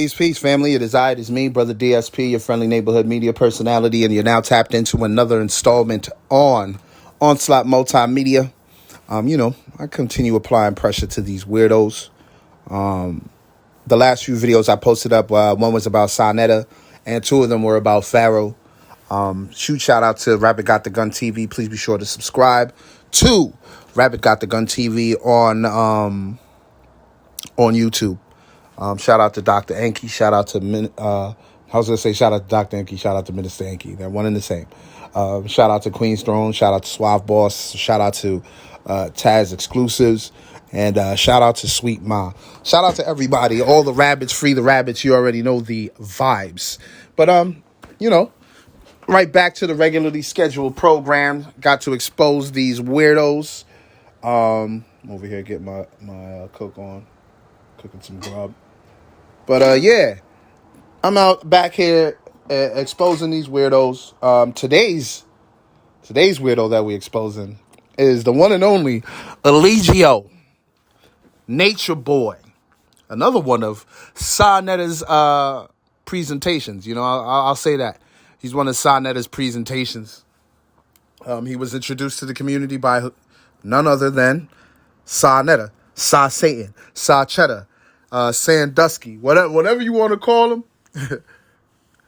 Peace, family. It is me, Brother DSP, your friendly neighborhood media personality, and you're now tapped into another installment on Onslaught Multimedia. I continue applying pressure to these weirdos. The last few videos I posted up, one was about Sonetta, and two of them were about Pharaoh. Shout out to Rabbit Got the Gun TV. Please be sure to subscribe to Rabbit Got the Gun TV on YouTube. Shout out to Dr. Enki. Shout out to shout out to Dr. Enki. Shout out to Minister Enki. They're one and the same. Shout out to Queen's Throne. Shout out to Suave Boss. Shout out to Taz Exclusives. And shout out to Sweet Ma. Shout out to everybody. All the rabbits, free the rabbits. You already know the vibes. But, right back to the regularly scheduled program. Got to expose these weirdos. Over here, get my cook on. Cooking some grub. But, I'm out back here exposing these weirdos. Today's weirdo that we exposing is the one and only Eligio, Nature Boy. Another one of Sonetta's presentations. I'll say that. He's one of Sonetta's presentations. He was introduced to the community by none other than Sonetta, Sa Satan, Sa Cheddar, Sandusky, whatever you want to call him.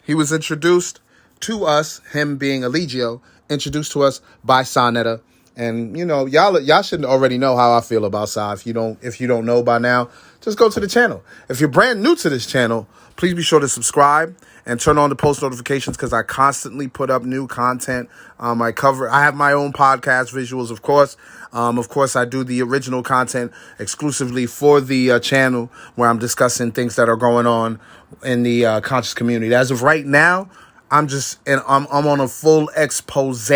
He was introduced to us, him being Eligio, introduced to us by Sonetta. And, y'all should already know how I feel about Sa. If you don't know by now, just go to the channel. If you're brand new to this channel, please be sure to subscribe and turn on the post notifications because I constantly put up new content. I have my own podcast visuals, of course. Of course, I do the original content exclusively for the channel where I'm discussing things that are going on in the conscious community. As of right now, I'm on a full expose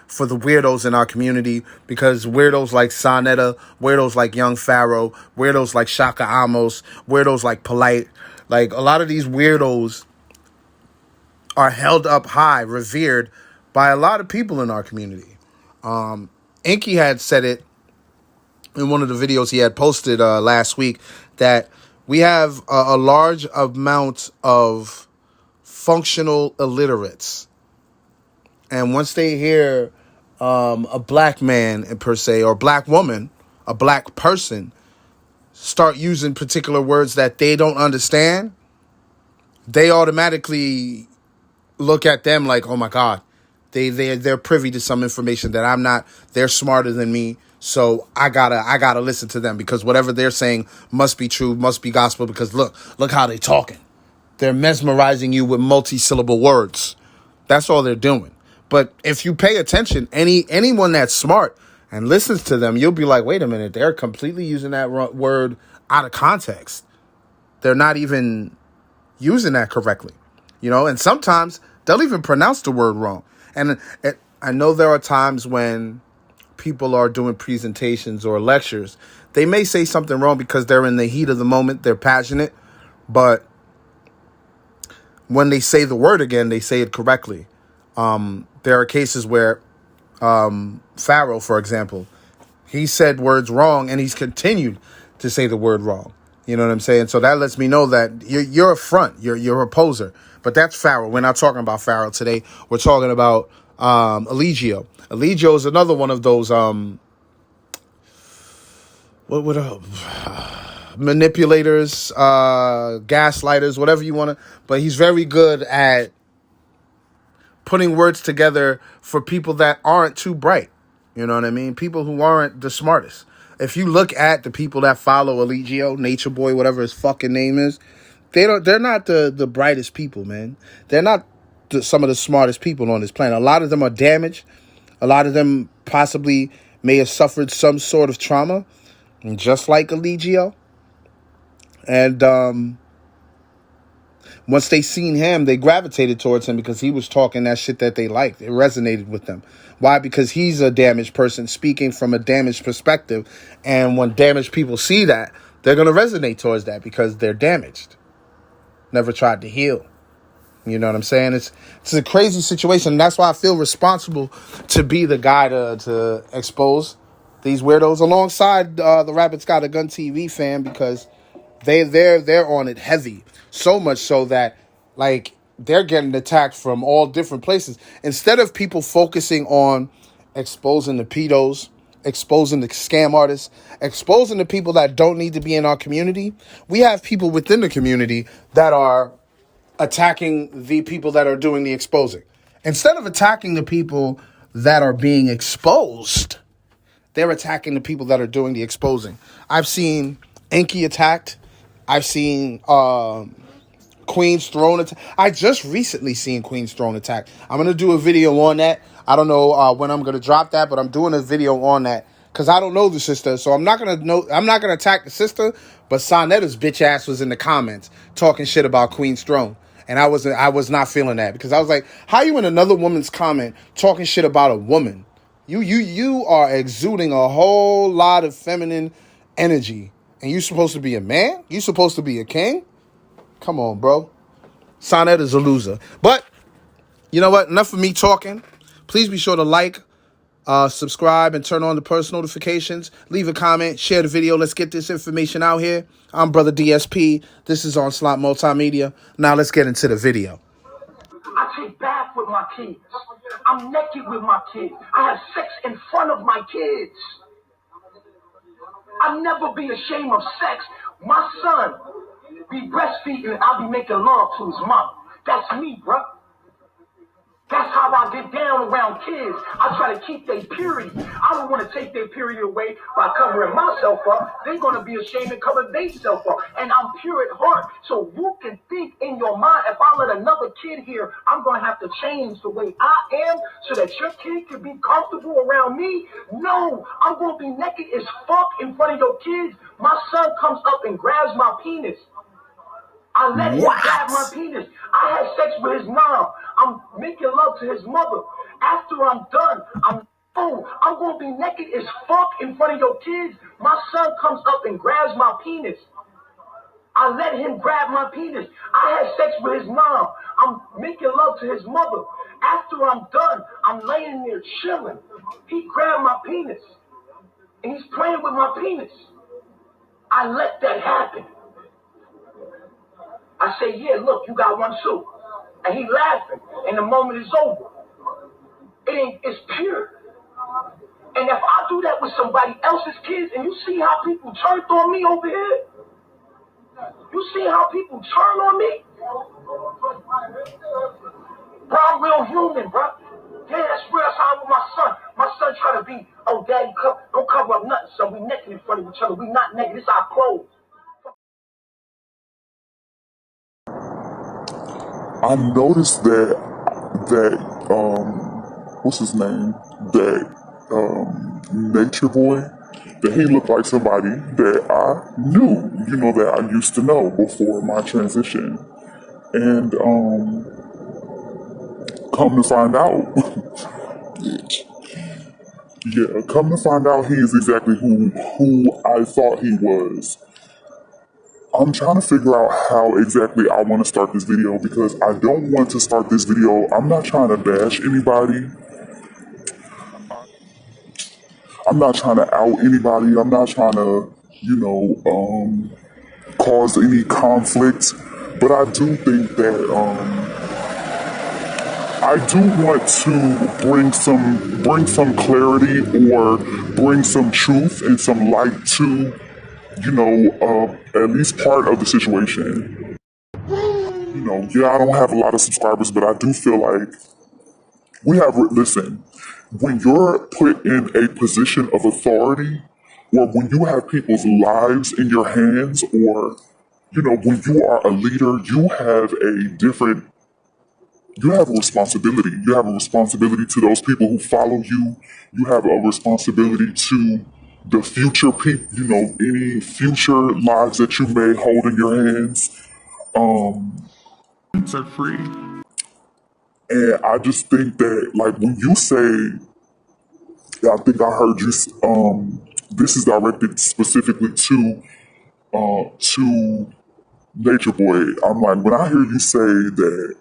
for the weirdos in our community because weirdos like Sonetta, weirdos like Young Pharaoh, weirdos like Shaka Amos, weirdos like Polite, like a lot of these weirdos are held up high, revered by a lot of people in our community. Enki had said it in one of the videos he had posted last week that we have a large amount of functional illiterates. And once they hear a black man per se, or black woman, a black person, start using particular words that they don't understand, they automatically look at them like, oh my God, they're privy to some information that I'm not. They're smarter than me, so I gotta listen to them because whatever they're saying must be true, must be gospel. Because look how they talking. They're mesmerizing you with multi-syllable words. That's all they're doing. But if you pay attention, anyone that's smart and listens to them, you'll be like, wait a minute, they're completely using that word out of context. They're not even using that correctly, and sometimes they'll even pronounce the word wrong. And I know there are times when people are doing presentations or lectures, they may say something wrong because they're in the heat of the moment, they're passionate, but when they say the word again, they say it correctly. There are cases where Pharaoh, for example, he said words wrong and he's continued to say the word wrong. You know what I'm saying? So that lets me know that you're a front, you're a poser. But that's Pharaoh. We're not talking about Pharaoh today. We're talking about Eligio. Eligio is another one of those manipulators, gaslighters, whatever you want to. But he's very good at putting words together for people that aren't too bright. You know what I mean? People who aren't the smartest. If you look at the people that follow Eligio, Nature Boy, whatever his fucking name is, they're not the brightest people, man. They're not some of the smartest people on this planet. A lot of them are damaged. A lot of them possibly may have suffered some sort of trauma, just like Eligio. And once they seen him, they gravitated towards him because he was talking that shit that they liked. It resonated with them. Why? Because he's a damaged person speaking from a damaged perspective. And when damaged people see that, they're going to resonate towards that because they're damaged. Never tried to heal. You know what I'm saying? It's a crazy situation. And that's why I feel responsible to be the guy to expose these weirdos alongside the Rabbit's Got a Gun TV fan because They're on it heavy. So much so that like they're getting attacked from all different places. Instead of people focusing on exposing the pedos, exposing the scam artists, exposing the people that don't need to be in our community, we have people within the community that are attacking the people that are doing the exposing. Instead of attacking the people that are being exposed, they're attacking the people that are doing the exposing. I've seen Enki attacked. I've seen Queen's Throne attack. I just recently seen Queen's Throne attack. I'm going to do a video on that. I don't know when I'm going to drop that, but I'm doing a video on that because I don't know the sister. So I'm not going to attack the sister, but Sonetta's bitch ass was in the comments talking shit about Queen's Throne. And I was not feeling that because I was like, how you in another woman's comment talking shit about a woman? You are exuding a whole lot of feminine energy. And you supposed to be a man? You supposed to be a king? Come on, bro. Sonnet is a loser. But, you know what? Enough of me talking. Please be sure to like, subscribe, and turn on the post notifications. Leave a comment. Share the video. Let's get this information out here. I'm Brother DSP. This is Onslaught Multimedia. Now let's get into the video. I take bath with my kids. I'm naked with my kids. I have sex in front of my kids. I'll never be ashamed of sex. My son be breastfeeding, I'll be making love to his mom. That's me, bro. That's how I get down around kids. I try to keep their purity. I don't want to take their purity away by covering myself up. They're going to be ashamed to cover themselves up. And I'm pure at heart. So you can think in your mind, if I let another kid here, I'm going to have to change the way I am so that your kid can be comfortable around me. No, I'm going to be naked as fuck in front of your kids. My son comes up and grabs my penis. I let him grab my penis. I had sex with his mom. I'm making love to his mother. After I'm done, I'm going to be naked as fuck in front of your kids. My son comes up and grabs my penis. I let him grab my penis. I had sex with his mom. I'm making love to his mother. After I'm done, I'm laying there chilling. He grabbed my penis. And he's playing with my penis. I let that happen. I say, yeah, look, you got one too. And he laughing. And the moment is over. It's pure. And if I do that with somebody else's kids, and you see how people turned on me over here? You see how people turn on me? Bro, I'm real human, bro. Yeah, that's real. That's how I'm with my son. My son try to be, oh, daddy, don't cover up nothing, son. We naked in front of each other. We not naked. It's our clothes. I noticed that what's his name? That Nature Boy, that he looked like somebody that I knew, that I used to know before my transition. And come to find out, yeah, come to find out he is exactly who I thought he was. I'm trying to figure out how exactly I want to start this video because I don't want to start this video. I'm not trying to bash anybody. I'm not trying to out anybody. I'm not trying to, cause any conflict. But I do think that I do want to bring some clarity or bring some truth and some light to, at least part of the situation. Yeah, I don't have a lot of subscribers, but I do feel like listen, when you're put in a position of authority, or when you have people's lives in your hands, or, when you are a leader, you have a responsibility. You have a responsibility to those people who follow you. You have a responsibility to the future people, any future lives that you may hold in your hands. Set free. And I just think that, like, when you say, I think I heard you, this is directed specifically to Nature Boy. I'm like, when I hear you say that,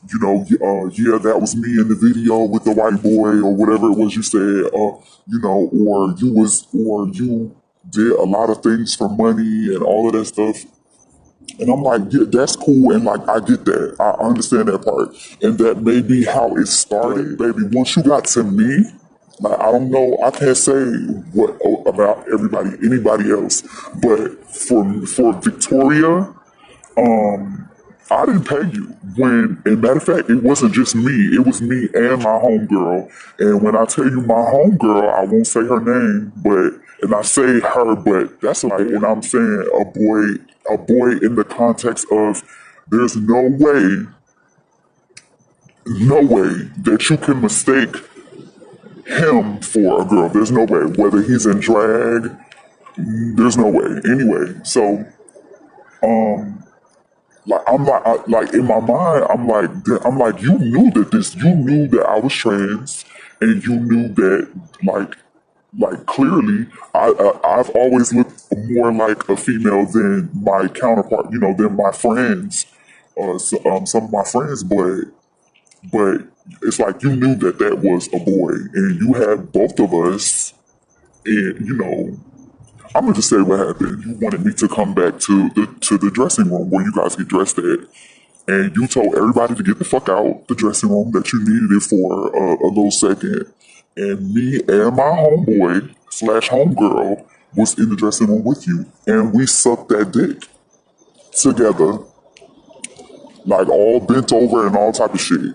yeah, that was me in the video with the white boy or whatever it was you said, or you did a lot of things for money and all of that stuff. And I'm like, yeah, that's cool, and like I get that, I understand that part, and that may be how it started, baby. Once you got to me, like I don't know, I can't say what about anybody else, but for Victoria, I didn't pay you. When, and matter of fact, it wasn't just me. It was me and my homegirl. And when I tell you my homegirl, I won't say her name, and I say her, but that's like, and I'm saying a boy in the context of there's no way that you can mistake him for a girl. There's no way. Whether he's in drag, there's no way. Anyway, so like I'm not like in my mind, I'm like you knew that I was trans, and you knew that clearly I've always looked more like a female than my counterpart, than my friends, some of my friends, but it's like you knew that was a boy, and you had both of us, and I'm gonna just say what happened. You wanted me to come back to the dressing room where you guys get dressed at, and you told everybody to get the fuck out the dressing room, that you needed it for a little second. And me and my homeboy slash homegirl was in the dressing room with you, and we sucked that dick together, like all bent over and all type of shit.